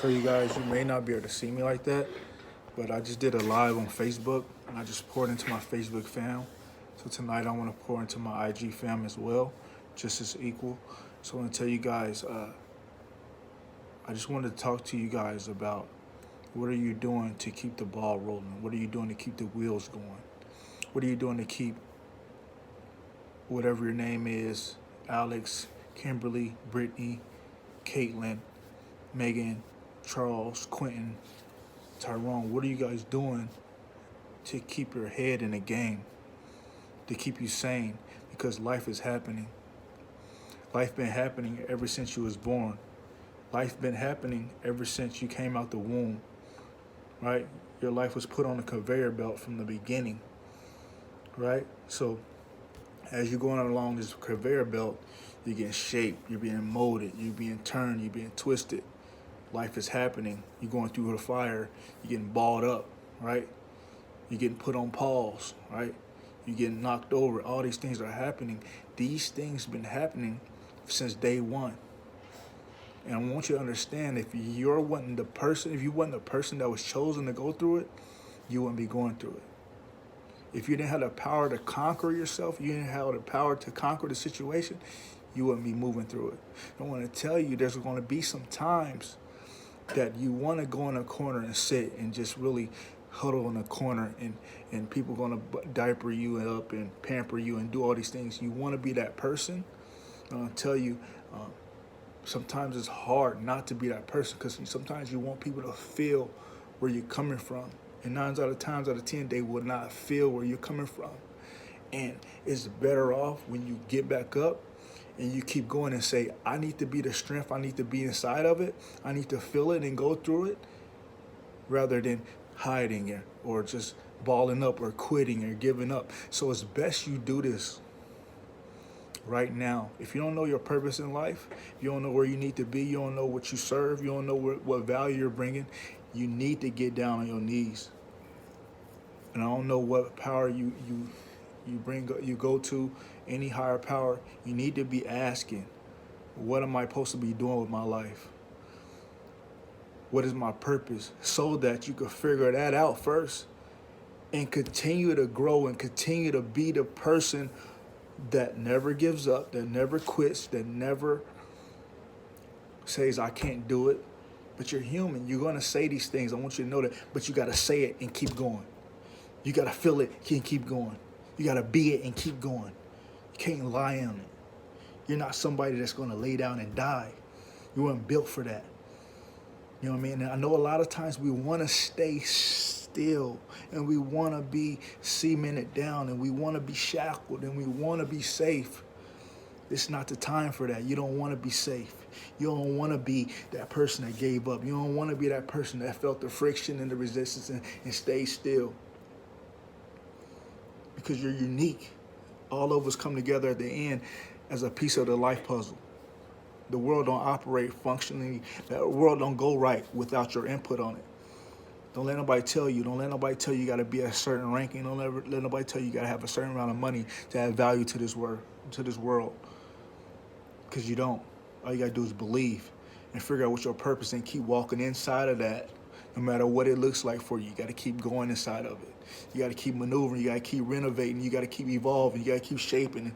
tell you guys, you may not be able to see me like that, but I just did a live on Facebook, and I just poured into my Facebook fam. So tonight I want to pour into my IG fam as well, just as equal. So I want to tell you guys, I just wanted to talk to you guys about what are you doing to keep the ball rolling? What are you doing to keep the wheels going? What are you doing to keep whatever your name is, Alex, Kimberly, Brittany, Caitlin, Megan, Charles, Quentin, Tyrone, what are you guys doing to keep your head in the game, to keep you sane? Because life is happening. Life been happening ever since you was born. Life been happening ever since you came out the womb, right? Your life was put on a conveyor belt from the beginning, right? So as you're going along this conveyor belt, you're getting shaped, you're being molded, you're being turned, you're being twisted. Life is happening. You're going through the fire. You're getting balled up, right? You're getting put on pause, right? You're getting knocked over. All these things are happening. These things been happening since day one. And I want you to understand, if you wasn't the person that was chosen to go through it, you wouldn't be going through it. If you didn't have the power to conquer yourself, you didn't have the power to conquer the situation, you wouldn't be moving through it. I want to tell you, there's going to be some times that you want to go in a corner and sit and just really huddle in a corner, and people going to diaper you up and pamper you and do all these things. You want to be that person. I'll tell you, sometimes it's hard not to be that person, because sometimes you want people to feel where you're coming from. And 9 times out of 10, they will not feel where you're coming from. And it's better off when you get back up and you keep going and say, I need to be the strength, I need to be inside of it, I need to feel it and go through it, rather than hiding it or just balling up or quitting or giving up. So it's best you do this right now. If you don't know your purpose in life, you don't know where you need to be, you don't know what you serve, you don't know what value you're bringing, you need to get down on your knees. And I don't know what power you go to, any higher power. You need to be asking, what am I supposed to be doing with my life? What is my purpose? So that you can figure that out first and continue to grow and continue to be the person that never gives up, that never quits, that never says, I can't do it. But you're human. You're going to say these things. I want you to know that. But you got to say it and keep going. You got to feel it and keep going. You got to be it and keep going. You can't lie on it. You're not somebody that's going to lay down and die. You weren't built for that. You know what I mean? And I know a lot of times we want to stay still, and we want to be cemented down, and we want to be shackled, and we want to be safe. It's not the time for that. You don't want to be safe. You don't want to be that person that gave up. You don't want to be that person that felt the friction and the resistance and stayed still. Because you're unique. All of us come together at the end as a piece of the life puzzle. The world don't operate functionally. The world don't go right without your input on it. Don't let nobody tell you. Don't let nobody tell you got to be at a certain ranking. Don't let nobody tell you got to have a certain amount of money to add value to this world. Because you don't. All you got to do is believe and figure out what your purpose is and keep walking inside of that. No matter what it looks like for you, you got to keep going inside of it. You got to keep maneuvering. You got to keep renovating. You got to keep evolving. You got to keep shaping,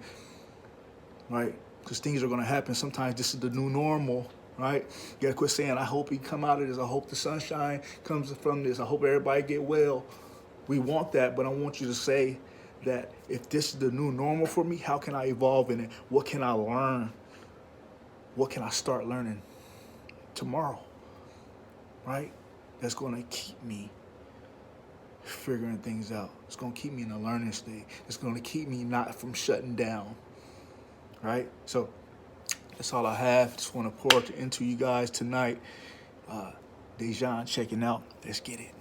right? Because things are going to happen. Sometimes this is the new normal, right? You got to quit saying, I hope he come out of this. I hope the sunshine comes from this. I hope everybody get well. We want that, but I want you to say that if this is the new normal for me, how can I evolve in it? What can I learn? What can I start learning tomorrow, right? That's going to keep me figuring things out. It's going to keep me in a learning state. It's going to keep me not from shutting down, right? So that's all I have. Just want to pour into you guys tonight. Dejan checking out. Let's get it.